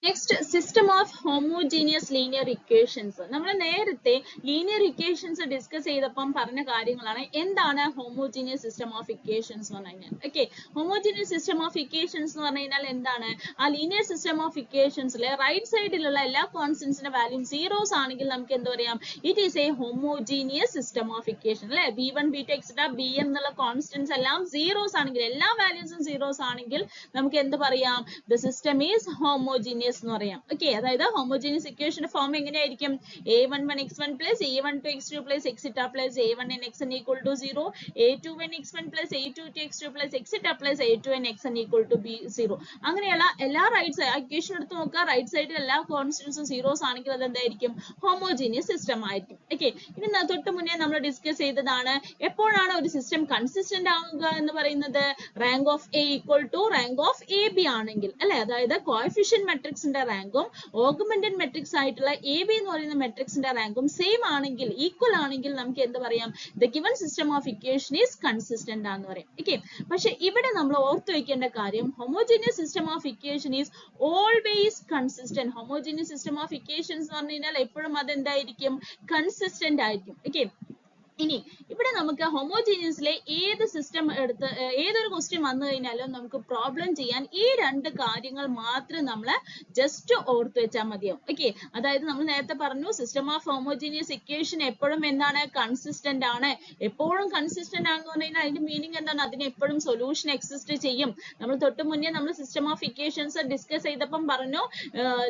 Next, system of homogeneous linear equations. നമ്മൾ നേരത്തെ linear equations discuss ചെയ്തപ്പം പറഞ്ഞ കാര്യങ്ങളാണ് എന്താണ് homogeneous system of equations എന്ന് പറഞ്ഞാൽ. Okay, homogeneous system of equations എന്ന് പറഞ്ഞാൽ എന്താണ്? ആ linear system of equations ലെ right side ലുള്ള എല്ലാ constants ന്റെ value zeros ആണെങ്കിൽ നമുക്ക് എന്ത് പറയാം? It is a homogeneous system of equations. അല്ലേ? b1 b2 etc bn എന്നുള്ള constants എല്ലാം zeros ആണെങ്കിൽ എല്ലാ values zeros ആണെങ്കിൽ നമുക്ക് എന്ത് പറയാം? The system is homogeneous എന്ന് പറയാം. Okay, അതായത് homogeneous equation form എങ്ങനെയായിരിക്കും? a11 x1 plus a12 x2 plus etc plus a1n xn equal to 0, a2n x1 plus a22 x2 plus etc plus a2n xn equal to b0. അങ്ങനെയുള്ള എല്ലാ right side equation എടുത്ത് നോക്കുക, right സൈഡിൽ എല്ലാ കോൺസ്റ്റന്റ്സും zeros ആണെങ്കിൽ അത് എന്തായിരിക്കും? ഹോമോജീനിയസ് സിസ്റ്റം ആയിരിക്കും. ഓക്കെ, ഇനി തൊട്ട് മുന്നേ നമ്മൾ ഡിസ്കസ് ചെയ്തതാണ് എപ്പോഴാണ് ഒരു സിസ്റ്റം കൺസിസ്റ്റന്റ് ആവുക എന്ന് പറയുന്നത്? Rank of A equal to rank of A B ആണെങ്കിൽ അല്ലെ, അതായത് കോഎഫിഷ്യന്റ് മെട്രിക്സിന്റെ റാങ്കും ഓഗ്മെന്റഡ് മെട്രിക്സ് ആയിട്ടുള്ള എ ബി എന്ന് പറയുന്ന മെട്രിക്സിന്റെ റാങ്കും സെയിം ആണെങ്കിൽ, ഈക്വൽ ആണെങ്കിൽ നമുക്ക് എന്ത് പറയാം? The given system of equation is consistent ആണെന്ന് പറയാം. ഓക്കെ, പക്ഷെ ഇവിടെ നമ്മൾ ഓർത്തു വെക്കേണ്ട കാര്യം homogeneous system of equation is always consistent. Homogeneous system of equations എന്ന് പറഞ്ഞു കഴിഞ്ഞാൽ എപ്പോഴും അത് എന്തായിരിക്കും? കൺസിസ്റ്റന്റ് ആയിരിക്കും. ഓക്കെ, ഇനി ഇവിടെ നമുക്ക് ഹോമോജീനിയസിലെ ഏത് സിസ്റ്റം എടുത്ത് ഏതൊരു ക്വസ്റ്റ്യൻ വന്നു കഴിഞ്ഞാലും നമുക്ക് പ്രോബ്ലം ചെയ്യാൻ ഈ രണ്ട് കാര്യങ്ങൾ മാത്രം നമ്മൾ ജസ്റ്റ് ഓർത്ത് വെച്ചാൽ മതിയാവും. ഓക്കെ, അതായത് നമ്മൾ നേരത്തെ പറഞ്ഞു സിസ്റ്റം ഓഫ് ഹോമോജീനിയസ് ഇക്വേഷൻ എപ്പോഴും എന്താണ്? കൺസിസ്റ്റന്റ് ആണ്. എപ്പോഴും കൺസിസ്റ്റന്റ് ആണെന്ന് പറഞ്ഞു കഴിഞ്ഞാൽ അതിന്റെ മീനിങ് എന്താണ്? അതിന് എപ്പോഴും സൊല്യൂഷൻ എക്സിസ്റ്റ് ചെയ്യും. നമ്മൾ തൊട്ട് മുന്നേ നമ്മൾ സിസ്റ്റം ഓഫ് ഇക്വേഷൻസ് ഡിസ്കസ് ചെയ്തപ്പം പറഞ്ഞു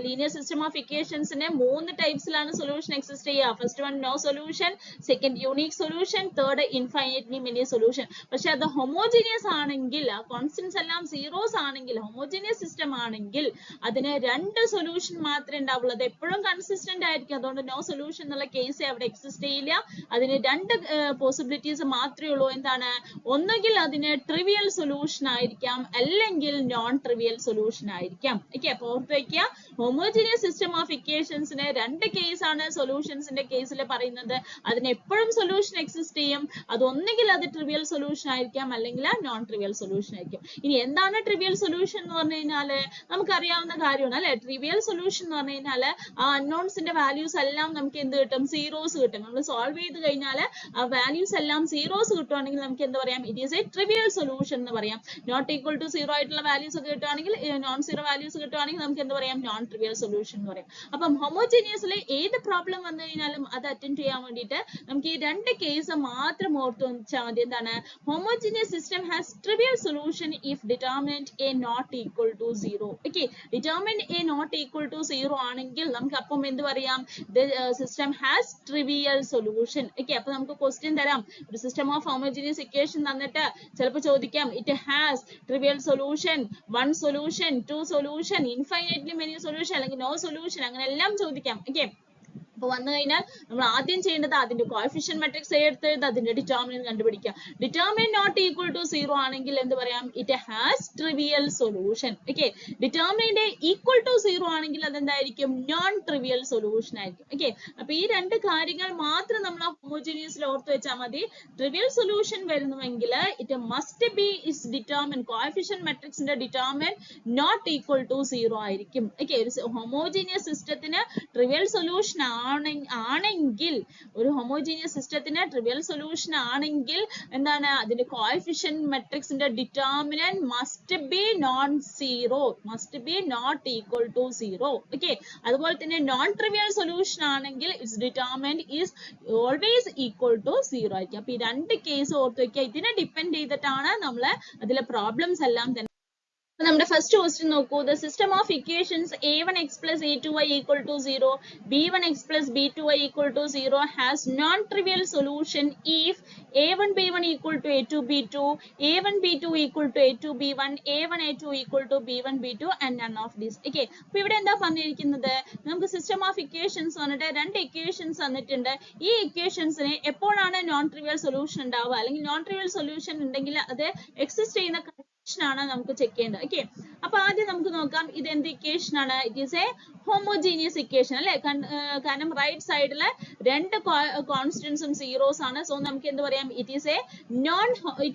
ലീനിയർ സിസ്റ്റം ഓഫ് ഇക്വേഷൻസിനെ 3 ടൈപ്സിലാണ് സൊല്യൂഷൻ എക്സിസ്റ്റ് ചെയ്യുക. First one no solution, second unique solution, third infinitely many solution. പക്ഷെ അത് ഹോമോജീനിയസ് ആണെങ്കിൽ, ആ കോൺസ്റ്റന്റ്സ് എല്ലാം സീറോസ് ആണെങ്കിൽ, ഹോമോജീനിയസ് സിസ്റ്റം ആണെങ്കിൽ അതിന് 2 സൊല്യൂഷൻ മാത്രമേ ഉണ്ടാവുള്ളൂ. അത് എപ്പോഴും കൺസിസ്റ്റന്റ് ആയിരിക്കും. അതുകൊണ്ട് നോ സൊല്യൂഷൻ എന്നുള്ള കേസ് അവിടെ എക്സിസ്റ്റ് ചെയ്യില്ല. അതിന് 2 പോസിബിലിറ്റീസ് മാത്രമേ ഉള്ളൂ. എന്താണ്? ഒന്നുകിൽ അതിന് ട്രിവിയൽ സൊല്യൂഷൻ ആയിരിക്കാം, അല്ലെങ്കിൽ നോൺ ട്രിവിയൽ സൊല്യൂഷൻ ആയിരിക്കാം. ഓക്കെ, അപ്പൊ ഓർത്ത് വയ്ക്കുക, ഹോമോജീനിയസ് സിസ്റ്റം ഓഫ് ഇക്വേഷൻസിന് 2 കേസാണ് സൊല്യൂഷൻസിന്റെ കേസിൽ പറയുന്നത്. അതിന് എപ്പോഴും സൊല്യൂഷൻ എക്സിസ്റ്റ് ചെയ്യും. അത് ഒന്നുകിൽ അത് ട്രിവിയൽ സൊല്യൂഷൻ ആയിരിക്കാം, അല്ലെങ്കിൽ നോൺ ട്രിവിയൽ സൊല്യൂഷൻ ആയിരിക്കും. ഇനി എന്താണ് ട്രിവിയൽ സൊല്യൂഷൻ എന്ന് പറഞ്ഞു കഴിഞ്ഞാല് നമുക്കറിയാവുന്ന കാര്യമാണ് അല്ലെ. ട്രിവിയൽ സൊല്യൂഷൻ എന്ന് പറഞ്ഞു കഴിഞ്ഞാല് ആ അൺനോൺസിന്റെ വാല്യൂസ് എല്ലാം നമുക്ക് എന്ത് കിട്ടും? സീറോസ് കിട്ടും. നമ്മൾ സോൾവ് ചെയ്ത് കഴിഞ്ഞാൽ ആ വാല്യൂസ് എല്ലാം സീറോസ് കിട്ടുവാണെങ്കിൽ നമുക്ക് എന്ത് പറയാം? It is A trivial solution എന്ന് പറയാം. നോട്ട് ഈക്വൽ ടു സീറോ ആയിട്ടുള്ള വാല്യൂസ് ഒക്കെ കിട്ടുവാണെങ്കിൽ, നോൺ സീറോ വാല്യൂസ് കിട്ടുവാണെങ്കിൽ നമുക്ക് എന്ത് പറയാം? നോൺ ട്രിവിയൽ സൊല്യൂഷൻ എന്ന് പറയാം. അപ്പം ഹോമോജീനിയസിലെ ഏത് പ്രോബ്ലം വന്നു കഴിഞ്ഞാലും അത് അറ്റൻഡ് ചെയ്യാൻ വേണ്ടിയിട്ട് നമുക്ക് ഈ 2 കേസ് മാത്രം ഓർത്ത് വെച്ചാൽ മതി. എന്താണ്? Homogeneous system has trivial solution if determinant A not equal to 0. Okay, determinant A not equal to 0 ആണെങ്കിൽ നമുക്ക് അപ്പം എന്ത് പറയാം? The system has trivial solution. Okay, അപ്പൊ നമുക്ക് ക്വസ്റ്റ്യൻ തരാം, ഒരു സിസ്റ്റം ഓഫ് ഹോമോജീനിയസ് ഇക്വേഷൻ തന്നിട്ട് ചിലപ്പോൾ ചോദിക്കാം it has trivial solution, 1 solution, 2 solution, infinitely many solution, അല്ലെങ്കിൽ നോ സൊല്യൂഷൻ, അങ്ങനെ എല്ലാം ചോദിക്കാം. ഓക്കെ, അപ്പൊ വന്നു കഴിഞ്ഞാൽ നമ്മൾ ആദ്യം ചെയ്യേണ്ടത് അതിന്റെ കോഎഫിഷ്യന്റ് മെട്രിക്സ് എടുത്ത് അതിന്റെ ഡിറ്റർമിനന്റ് കണ്ടുപിടിക്കുക. ഡിറ്റർമിനന്റ് നോട്ട് ഈക്വൽ ടു 0 ആണെങ്കിൽ എന്ത് പറയാം? It has trivial solution. Okay, determinant equal to 0 ആണെങ്കിൽ അതെന്തായിരിക്കും? നോൺ ട്രിവിയൽ സൊല്യൂഷൻ ആയിരിക്കും. ഓക്കെ, അപ്പൊ ഈ 2 കാര്യങ്ങൾ മാത്രം നമ്മൾ ഹോമോജീനിയസിൽ ഓർത്ത് വെച്ചാൽ മതി. ട്രിവിയൽ സൊല്യൂഷൻ വരുന്നുവെങ്കിൽ it must be is determinant, coefficient മെട്രിക്സിന്റെ ഡിറ്റർമിനന്റ് നോട്ട് ഈക്വൽ ടു 0 ആയിരിക്കും. ഓക്കെ, ഒരു ഹോമോജീനിയസ് സിസ്റ്റത്തിന് ട്രിവിയൽ സൊല്യൂഷൻ ആണെങ്കിൽ, ഒരു ഹോമോജീനിയസ് സിസ്റ്റത്തിന് ട്രിവിയൽ സൊല്യൂഷൻ ആണെങ്കിൽ എന്താണ്? അതിന്റെ കോഎഫിഷ്യന്റ് മെട്രിക്സിന്റെ determinant must be non zero, must be not equal to 0. Okay, അതുപോലെ തന്നെ നോൺ ട്രിവിയൽ സൊല്യൂഷൻ ആണെങ്കിൽ its determinant is always equal to 0 ആയിരിക്കും. അപ്പൊ ഈ 2 കേസ് ഓർത്ത് വെക്കുക. ഇതിനെ ഡിപ്പെൻഡ് ചെയ്തിട്ടാണ് നമ്മൾ അതിലെ പ്രോബ്ലംസ് എല്ലാം തന്നെ. നമ്മുടെ ഫസ്റ്റ് ക്വസ്റ്റ്യൻ നോക്കൂ. The system of equations a1x plus a2y equal to 0, b1x plus b2y equal to 0 has non-trivial solution if a1b1 equal to a2b2, a1b2 equal to a2b1, a1a2 equal to b1b2 and none of these. Okay, അപ്പോൾ ഇവിടെ എന്താ പറഞ്ഞിരിക്കുന്നത്? നമുക്ക് system of equations വന്നിട്ട് 2 equations തന്നിട്ടുണ്ട്. ഈ ഇക്വേഷൻസിന് എപ്പോഴാണ് non trivial solution ഉണ്ടാവുക, അല്ലെങ്കിൽ നോൺ ട്രിവിയൽ സൊല്യൂഷൻ ഉണ്ടെങ്കിൽ അത് എക്സിസ്റ്റ് ചെയ്യുന്ന ആണ് നമുക്ക് ചെക്ക് ചെയ്യേണ്ടത്. ഓക്കെ, അപ്പൊ ആദ്യം നമുക്ക് നോക്കാം ഇത് എന്ത് ഇക്വേഷൻ ആണ്. It is a homogeneous equation അല്ലെ. കാരണം റൈറ്റ് സൈഡിലെ രണ്ട് കോൺസ്റ്റന്റ്സും സീറോസ് ആണ്. സോ നമുക്ക് എന്ത് പറയാം, it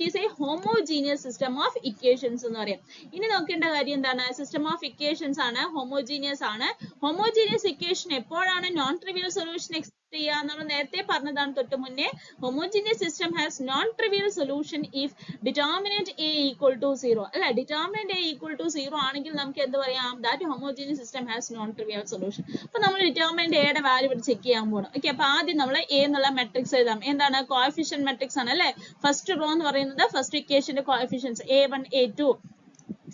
is a homogeneous system of equations എന്ന് പറയാം. ഇനി നോക്കേണ്ട കാര്യം എന്താണ്, സിസ്റ്റം ഓഫ് ഇക്വേഷൻസ് ആണ്, ഹോമോജീനിയസ് ആണ്. ഹോമോജീനിയസ് ഇക്വേഷൻ എപ്പോഴാണ് നോൺ ട്രിവിയൽ സൊല്യൂഷൻ എക്സിസ്റ്റ് ചെയ്യുക. നമ്മൾ നേരത്തെ പറഞ്ഞതാണ് തൊട്ട് മുന്നേ, homogeneous system has non trivial solution if determinant A equal to 0 അല്ലെ. ഡിറ്റർമിനന്റ് എ ഈക്വൽ ടു 0 ആണെങ്കിൽ നമുക്ക് എന്ത് പറയാം, that homogeneous system has non trivial solution. അപ്പൊ നമ്മൾ ഡിറ്റർമിനന്റ് എയുടെ വാല്യൂ ഇവിടെ ചെക്ക് ചെയ്യാൻ പോകണം. ഓക്കെ, അപ്പൊ ആദ്യം നമ്മൾ എ എന്നുള്ള മെട്രിക്സ് എഴുതാം. എന്താണ്, കോഎഫിഷ്യന്റ് മെട്രിക്സ് ആണ് അല്ലെ. ഫസ്റ്റ് റോ എന്ന് പറയുന്നത് ഫസ്റ്റ് ഇക്വേഷന്റെ coefficients a1 a2.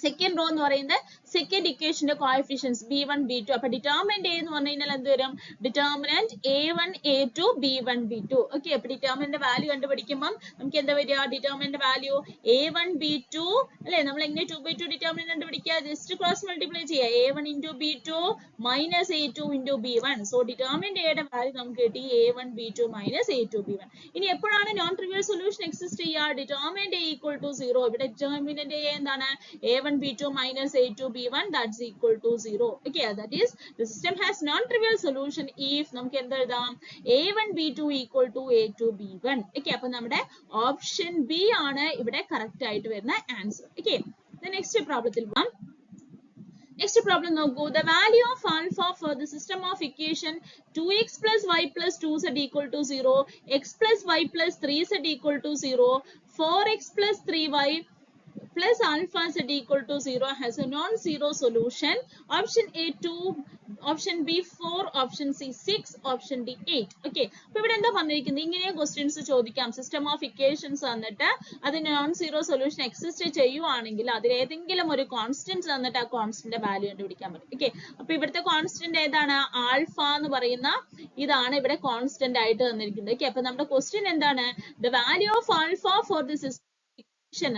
Second row എന്ന് പറയുന്നത് സെക്കൻഡ് ഇക്വേഷന്റെ കോഎഫിഷ്യൻസ് b1 b2. അപ്പൊ ഡിറ്റർമിനന്റ് എന്ന് പറഞ്ഞു കഴിഞ്ഞാൽ എന്ത് വരും, determinant a1 a2 b1 b2. Okay, അപ്പൊ ഡിറ്റർമിനന്റ് വാല്യൂ കണ്ടുപിടിക്കുമ്പോൾ നമുക്ക് എന്താ വരിക, ഡിറ്റർമിനന്റ് വാല്യൂ a1 b2 അല്ലെ. നമ്മൾ എങ്ങനെ 2/2 ഡിറ്റർമിനന്റ് കണ്ടുപിടിക്കുക, ജസ്റ്റ് ക്രോസ് മൾട്ടിപ്ലൈ ചെയ്യുക, a1 into b2 minus a2 into b1. So determinant എയുടെ വാല്യൂ നമുക്ക് കിട്ടി a1 b2 minus a2 b1. ഇനി എപ്പോഴാണ് നോൺ ട്രിവിയൽ സൊല്യൂഷൻ എക്സിസ്റ്റ് ചെയ്യുക, ഡിറ്റർമിനന്റ് a equal to 0. ഇവിടെ ഡിറ്റർമിനന്റ് a എന്താണ്, a1 b2 minus a2 b1, that's equal to 0. Okay, that is the system has non-trivial solution if നമുക്ക് എന്ത് എഴുതാം, a1 b2 equal to a2 b1. Okay, അപ്പോൾ നമ്മുടെ option B ആണ് ഇവിടെ correct ആയിട്ട് വരുന്ന ആൻസർ. Okay, the next പ്രോബ്ലത്തിൽ പോകാം. Next problem നോക്കൂ, the value of alpha for the system of equation 2x plus y plus 2z equal to 0, x plus y plus 3z equal to 0, 4x plus 3y plus alpha z equal to 0 has a non-zero solution. Option A 2, option B 4, option C 6, option D 8. Okay, അപ്പോൾ ഇവിടെ എന്താ പറഞ്ഞിരിക്കുന്നത്, ഇങ്ങനെ questions ചോദിക്കാം. System of equations തന്നിട്ട് അതിന് non zero solution exist ചെയ്യുവാണെങ്കിൽ അതിൽ ഏതെങ്കിലും ഒരു കോൺസ്റ്റന്റ് തന്നിട്ട് ആ കോൺസ്റ്റന്റ് വാല്യൂ കണ്ടുപിടിക്കാൻ പറ്റും. ഓക്കെ, അപ്പൊ ഇവിടുത്തെ കോൺസ്റ്റന്റ് ഏതാണ്, ആൽഫ എന്ന് പറയുന്ന ഇതാണ് ഇവിടെ കോൺസ്റ്റന്റ് ആയിട്ട് തന്നിരിക്കുന്നത്. ഓക്കെ, അപ്പൊ നമ്മുടെ ക്വസ്റ്റ്യൻ എന്താണ്, the value of alpha for the system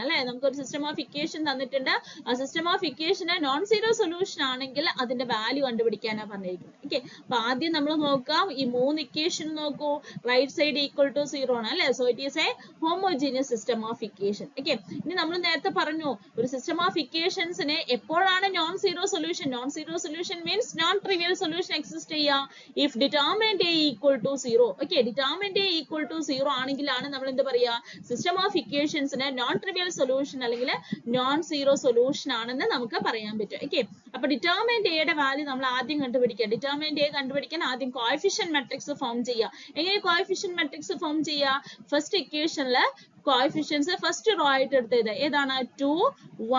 അല്ലെ. നമുക്കൊരു സിസ്റ്റം ഓഫ് ഇക്വേഷൻ തന്നിട്ടുണ്ട്, ആ സിസ്റ്റം ഓഫ് ഇക്വേഷന് നോൺ സീറോ സൊല്യൂഷൻ ആണെങ്കിൽ അതിന്റെ വാല്യൂ കണ്ടുപിടിക്കാനാണ് പറഞ്ഞിരിക്കുന്നത്. ഓക്കെ, അപ്പൊ ആദ്യം നമ്മൾ നോക്കാം, ഈ മൂന്ന് ഇക്വേഷൻ നോക്കൂ, റൈറ്റ് സൈഡ് ഈക്വൽ ടു 0 ആണ് അല്ലെ. So it is a homogeneous system of equation. Okay, ഇനി നമ്മൾ നേരത്തെ പറഞ്ഞു ഒരു സിസ്റ്റം ഓഫ് ഇക്വേഷൻസിന് എപ്പോഴാണ് non zero solution, non zero solution means non trivial solution exist ചെയ്യുക if determinant A equal to 0. Okay, determinant A equal to 0 ആണെങ്കിലാണ് നമ്മൾ എന്ത് പറയാ, സിസ്റ്റം ഓഫ് ഇക്വേഷൻസിന് നോൺ ട്രിവിയൽ സൊല്യൂഷൻ അല്ലെങ്കിൽ നോൺ സീറോ സൊല്യൂഷൻ ആണെന്ന് നമുക്ക് പറയാൻ പറ്റും. ഓക്കെ, അപ്പൊ ഡിറ്റർമിനന്റ് എയുടെ വാല്യൂ നമ്മൾ ആദ്യം കണ്ടുപിടിക്കുക. ഡിറ്റർമിനന്റ് എ കണ്ടുപിടിക്കാൻ ആദ്യം കോഎഫിഷ്യന്റ് മെട്രിക്സ് ഫോം ചെയ്യുക. എങ്ങനെ കോഎഫിഷ്യന്റ് മെട്രിക്സ് ഫോം ചെയ്യുക, ഫസ്റ്റ് ഇക്വേഷനില് കോഎഫിഷ്യൻസ് ഫസ്റ്റ് റോ ആയിട്ട് എടുത്തത് ഏതാണ്, 2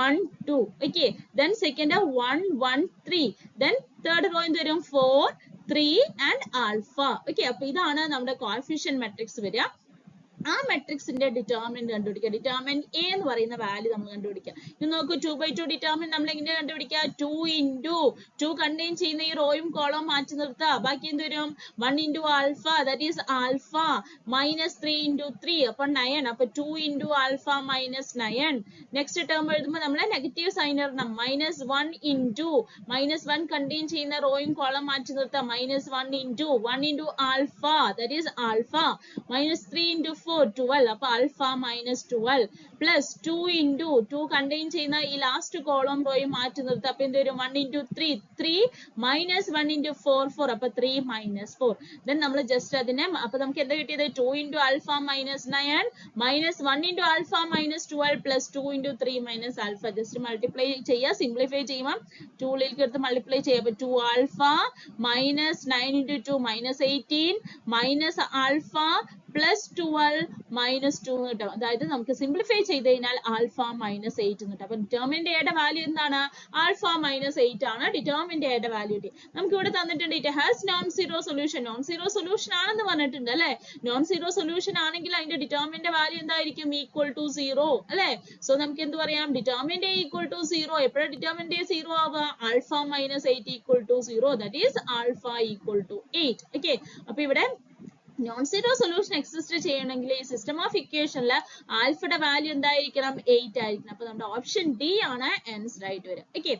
1 2. Okay, then second 1 1 3, then third row എന്ത് വരും, 4 3 ആൻഡ് ആൽഫ. ഓക്കെ, അപ്പൊ ഇതാണ് നമ്മുടെ കോഎഫിഷ്യന്റ് മെട്രിക്സ് വരിക. ആ മെട്രിക്സിന്റെ ഡിറ്റർമിനന്റ് കണ്ടുപിടിക്കുക. ഡിറ്റർമിനന്റ് എ എന്ന് പറയുന്ന വാല്യൂ നമ്മൾ കണ്ടുപിടിക്കുക. ഇത് നോക്കൂ, 2/2 ഡിറ്റർമിനന്റ് നമ്മൾ എങ്ങനെ കണ്ടുപിടിക്കുക, 2 into 2 കണ്ടെയ്ൻ ചെയ്യുന്ന ഈ റോയും കോളവും മാറ്റി നിർത്തുക. ബാക്കി എന്ത് വരും, 1 into alpha, that is alpha minus 3 into 3, അപ്പൊ 9. അപ്പൊ 2 into alpha minus 9. Next term എഴുതുമ്പോൾ നമ്മൾ നെഗറ്റീവ് സൈൻ ഇടണം, മൈനസ് 1 into മൈനസ് 1 കണ്ടെയ്ൻ ചെയ്യുന്ന റോയും കോളം മാറ്റി നിർത്തുക, minus 1 into alpha, that is alpha minus 3 into 4 12. അപ്പൊ alpha minus 12 plus 2 into 2 contain ചെയ്യുന്ന ഈ ലാസ്റ്റ് കോളം റോയും മാറ്റി നിർത്തുക. അപ്പൊ എന്ത് വരും, 1 into 3 3 മൈനസ് 1 into 4 4, അപ്പൊ 3 മൈനസ് 4. ദെൻ നമ്മൾ ജസ്റ്റ് അതിനെ, അപ്പൊ നമുക്ക് എന്താ കിട്ടിയത്, 2 into alpha minus 9 minus 1 into alpha minus 12 plus 2 into 3 minus alpha. Just multiply ചെയ്യുക, സിംപ്ലിഫൈ ചെയ്യുമ്പോൾ 2 ലേക്ക് എടുത്ത് മൾട്ടിപ്ലൈ ചെയ്യുക. അപ്പൊ 2 alpha minus 9 into 2 minus 18 minus alpha plus 12 minus 2 കിട്ടും. അതായത് നമുക്ക് സിംപ്ലിഫൈ ചെയ്ത് കഴിഞ്ഞാൽ ആൽഫ മൈനസ് 8 കിട്ടും. അപ്പൊ ഡിറ്റർമിനന്റ് എയുടെ വാല്യൂ എന്താണ്, ആൽഫ മൈനസ് 8 ആണ് ഡിറ്റർമിനന്റ് എയുടെ വാല്യൂ. നമുക്ക് ഇവിടെ തന്നിട്ടുണ്ട് it has known zero solution. Non zero solution ആണെന്ന് പറഞ്ഞിട്ടുണ്ട് അല്ലെ. നോൺ സീറോ സൊല്യൂഷൻ ആണെങ്കിൽ അതിന്റെ ഡിറ്റർമിനന്റ് വാല്യൂ എന്തായിരിക്കും, ഈക്വൽ ടു 0 അല്ലെ. സോ നമുക്ക് എന്ത് പറയാം, ഡിറ്റർമിനന്റ് എ ഈക്വൽ ടു 0. എപ്പോഴാണ് ഡിറ്റർമിനന്റ് എ 0 ആവുക, alpha minus 8 equal to 0, that is alpha equal to 8. Okay, അപ്പൊ ഇവിടെ നോൺ സീറോ സൊല്യൂഷൻ എക്സിസ്റ്റ് ചെയ്യണമെങ്കിൽ ഈ സിസ്റ്റം ഓഫ് ഇക്വേഷനിൽ ആൽഫയുടെ വാല്യൂ എന്തായിരിക്കണം, 8 ആയിരിക്കണം. അപ്പൊ നമ്മുടെ ഓപ്ഷൻ ഡി ആണ് ആൻസർ ആയിട്ട് വരിക. Okay,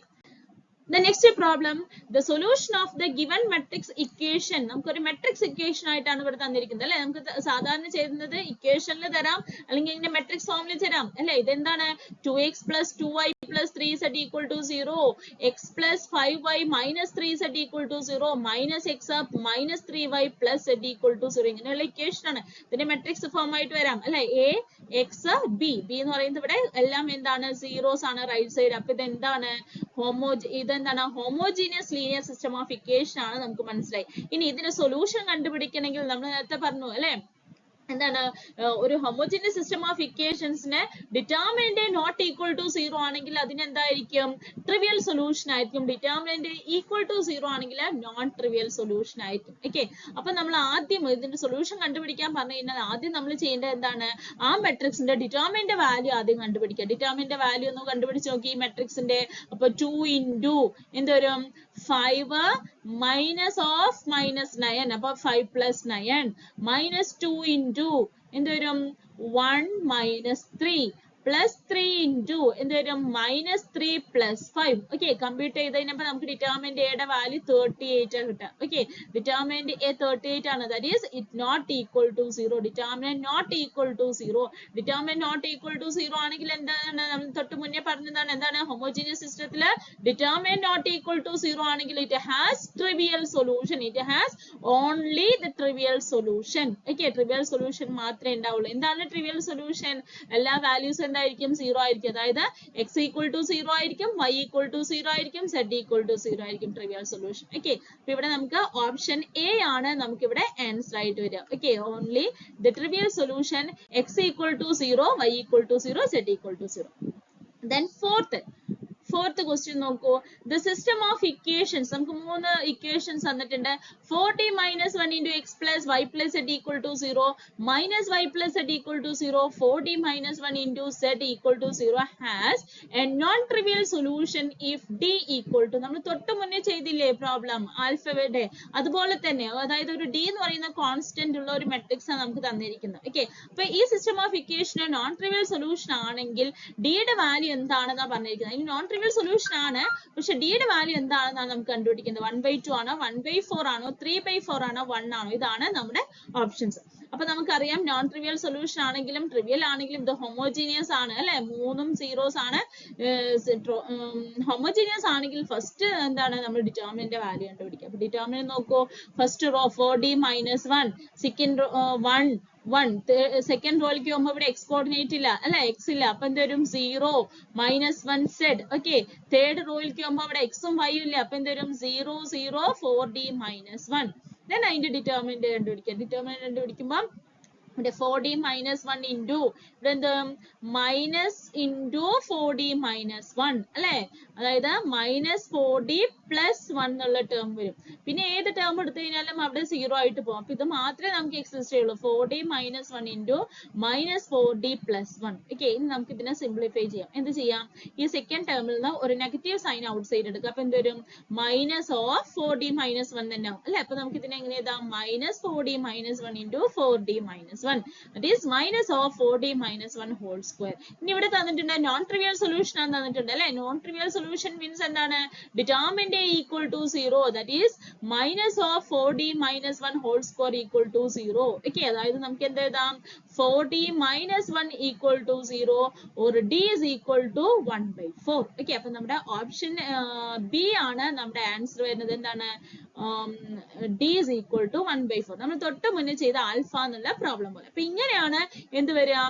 the next problem, the solution of the given matrix equation. നമുക്കൊരു മെട്രിക്സ് ഇക്വേഷൻ ആയിട്ടാണ് ഇവിടെ തന്നിരിക്കുന്നത് അല്ലെ. നമുക്ക് സാധാരണ ചെയ്യുന്നത് ഇക്വേഷനിൽ തരാം അല്ലെങ്കിൽ ഇങ്ങനെ മെട്രിക്സ് ഫോമിൽ തരാം അല്ലെ. ഇതെന്താണ്, 2x plus 2y plus 3z equal to 0, x plus 5y minus 3z equal to 0, minus x up minus 3y plus z equal to 0. ഇങ്ങനെയുള്ള ഇക്വേഷൻ ആണ്. ഇതിന്റെ മെട്രിക്സ് ഫോം ആയിട്ട് വരാം അല്ലെ. എ എക്സ് ബി ബി എന്ന് പറയുന്നത് ഇവിടെ എല്ലാം എന്താണ് സീറോസ് ആണ് റൈറ്റ് സൈഡ്. അപ്പൊ ഇത് എന്താണ് ഇതെന്താണ് homogeneous linear system of equation ആണ് നമുക്ക് മനസ്സിലായി. ഇനി ഇതിന്റെ സൊല്യൂഷൻ കണ്ടുപിടിക്കണമെങ്കിൽ നമ്മൾ നേരത്തെ പറഞ്ഞു അല്ലെ എന്താണ് ഒരു ഹോമോജീനിയസ് സിസ്റ്റം ഓഫ് ഇക്വേഷൻസിന് ഡിറ്റർമിനന്റ് നോട്ട് ഈക്വൽ ടു 0 ആണെങ്കിൽ അതിനെന്തായിരിക്കും ട്രിവിയൽ സൊല്യൂഷൻ ആയിരിക്കും. ഡിറ്റർമിനന്റ് ഈക്വൽ ടു 0 ആണെങ്കിൽ നോൺ ട്രിവിയൽ സൊല്യൂഷൻ ആയിരിക്കും. ഓക്കെ, അപ്പൊ നമ്മൾ ആദ്യം ഇതിന്റെ സൊല്യൂഷൻ കണ്ടുപിടിക്കാൻ പറഞ്ഞു കഴിഞ്ഞാൽ ആദ്യം നമ്മൾ ചെയ്യേണ്ടത് എന്താണ് ആ മെട്രിക്സിന്റെ ഡിറ്റർമിനന്റ് വാല്യൂ ആദ്യം കണ്ടുപിടിക്കുക. ഡിറ്റർമിനന്റ് വാല്യൂ ഒന്ന് കണ്ടുപിടിച്ച് നോക്കി ഈ മെട്രിക്സിന്റെ. അപ്പൊ 2 into എന്തോരും 5 minus of minus 9 അപ്പൊ 5 plus 9 minus 2 into എന്തോരും 1 minus 3 plus 3 into എന്തോരും minus 3 plus 5. ഓക്കെ, കമ്പ്യൂട്ട് ചെയ്ത് കഴിഞ്ഞപ്പോൾ നമുക്ക് ഡിറ്റർമിനന്റ് എയുടെ വാല്യൂ 38 ആണ് കിട്ടുക. ഓക്കെ, ഡിറ്റർമിനന്റ് എ 38 ആണ്. That is it not equal to 0. Determinant not equal to 0. Determinant not equal to 0 ആണെങ്കിൽ എന്താണ് നമ്മൾ തൊട്ട് മുന്നേ പറഞ്ഞതാണ് എന്താണ് ഹോമോജീനിയസ് സിസ്റ്റത്തിൽ ഡിറ്റർമിനന്റ് നോട്ട് ഈക്വൽ ടു 0 ആണെങ്കിൽ it has trivial solution. It has only the trivial solution. Okay, trivial solution മാത്രമേ ഉണ്ടാവുള്ളൂ. എന്താണ് ട്രിവിയൽ സൊല്യൂഷൻ? എല്ലാ വാല്യൂസും എന്തായിരിക്കും 0 ആയിരിക്കും. അതായത് x ഈക്വൽ ടു 0 ആയിരിക്കും, y ഈക്വൽ ടു 0 ആയിരിക്കും, z ഈക്വൽ ടു 0 ആയിരിക്കും ട്രിവിയൽ സൊല്യൂഷൻ. ഓക്കെ, അപ്പൊ ഇവിടെ നമുക്ക് ഓപ്ഷൻ എ ആണ് നമുക്ക് ഇവിടെ ആൻസർ ആയിട്ട് വരിക. Okay, only the trivial solution x equal to 0, y equal to 0, z equal to 0. Then fourth question നോക്കൂ. The system of equations നമുക്ക് 3 equations തന്നിട്ടുണ്ട്. 4t minus 1 into x plus y plus z equal to 0, minus y plus z equal to 0, 4t minus 1 into z equal to 0 has a non-trivial solution if d equal to നമ്മൾ തൊട്ട് മുന്നേ ചെയ്തില്ലേ problem alphabet അതുപോലെ തന്നെ. അതായത് ഒരു d എന്ന് പറയുന്ന കോൺസ്റ്റന്റ് ഉള്ള ഒരു മെട്രിക്സ് ആണ് നമുക്ക് തന്നിരിക്കുന്നത്. ഓക്കെ, അപ്പൊ ഈ system of equation non trivial solution ആണെങ്കിൽ d യുടെ വാല്യൂ എന്താണെന്നാ പറഞ്ഞിരിക്കുന്നത്. ഇനി നോൺ ട്രിവിയൽ സൊല്യൂഷൻ ആണ്, പക്ഷെ d യുടെ വാല്യൂ എന്താണെന്നാണ് നമുക്ക് കണ്ടുപിടിക്കുന്നത്. 1/2 ആണോ 1/4 ആണോ 3/4 ആണോ 1 ആണോ? ഇതാണ് നമ്മുടെ ഓപ്ഷൻസ്. അപ്പൊ നമുക്കറിയാം നോൺ ട്രിവിയൽ സൊല്യൂഷൻ ആണെങ്കിലും ട്രിവിയൽ ആണെങ്കിലും ഇത് ഹോമോജീനിയസ് ആണ് അല്ലെ. 3 സീറോസ് ആണ്. ഹോമോജീനിയസ് ആണെങ്കിൽ ഫസ്റ്റ് എന്താണ് നമ്മൾ ഡിറ്റർമിനന്റ് വാല്യൂ കണ്ടുപിടിക്കുക. അപ്പൊ ഡിറ്റർമിനന്റ് നോക്കൂ. First row 4d minus 1, second 1 second റോയിലേക്ക് പോകുമ്പോൾ ഇവിടെ എക്സ് കോർഡിനേറ്റ് ഇല്ല അല്ലെ, എക്സ് ഇല്ല. അപ്പൊ എന്തോരും 0 minus 1 z. ഓക്കെ, തേർഡ് റോയിലേക്ക് പോകുമ്പോൾ അവിടെ എക്സും വൈയും ഇല്ല. അപ്പൊ എന്തോരും 0 0 4d minus 1. then അതിന്റെ ഡിറ്റർമിനന്റ് കണ്ടുപിടിക്കുക. ഡിറ്റർമിനന്റ് കണ്ടുപിടിക്കുമ്പോൾ ഇവിടെ 4d minus 1 into ഇവിടെ എന്ത് മൈനസ് ഇൻറ്റു 4d minus 1 അല്ലെ. അതായത് മൈനസ് 4d പ്ലസ് 1 എന്നുള്ള ടേം വരും. പിന്നെ ഏത് ടേം എടുത്തു കഴിഞ്ഞാലും അവിടെ 0 ആയിട്ട് പോകും. അപ്പൊ ഇത് മാത്രമേ നമുക്ക് എക്സിസ്റ്റ് ചെയ്യുള്ളൂ. 4d minus 1 into minus 4d plus 1. Okay, ഇനി നമുക്ക് ഇതിനെ സിംപ്ലിഫൈ ചെയ്യാം. എന്ത് ചെയ്യാം? ഈ സെക്കൻഡ് ടേമിൽ നിന്ന് ഒരു നെഗറ്റീവ് സൈൻ ഔട്ട് സൈഡ് എടുക്കുക. അപ്പൊ എന്തൊരു മൈനസ് ഓഫ് 4d minus 1 തന്നെ ആവും അല്ലെ. അപ്പൊ നമുക്ക് ഇതിനെ എങ്ങനെ എഴുതാം? Minus 4d minus 1 into 4d minus 1. that is minus of 4d minus 1 whole square. ഇനി ഇവിടെ തന്നിട്ടുണ്ട് നോൺ ട്രിവിയൽ സൊല്യൂഷൻ ആണ് തന്നിട്ടുണ്ട് അല്ലെ. നോൺ ട്രിവിയൽ സൊല്യൂഷൻ മീൻസ് എന്താണ്? Determinant a equal to 0, that is minus of 4d minus 1 whole square equal to 0. Okay, അതായത് നമുക്ക് എന്ത് എഴുതാം? 4d minus 1 equal to 0 or d is equal to 1/4. Okay, അപ്പൊ നമ്മുടെ ഓപ്ഷൻ ബി ആണ് നമ്മുടെ answer വരുന്നത്. എന്താണ്? d is equal to 1/4. നമ്മൾ തൊട്ട് മുന്നേ ചെയ്ത ആൽഫ എന്നുള്ള പ്രോബ്ലം പോലെ. അപ്പൊ ഇങ്ങനെയാണ് എന്ത് വരിക?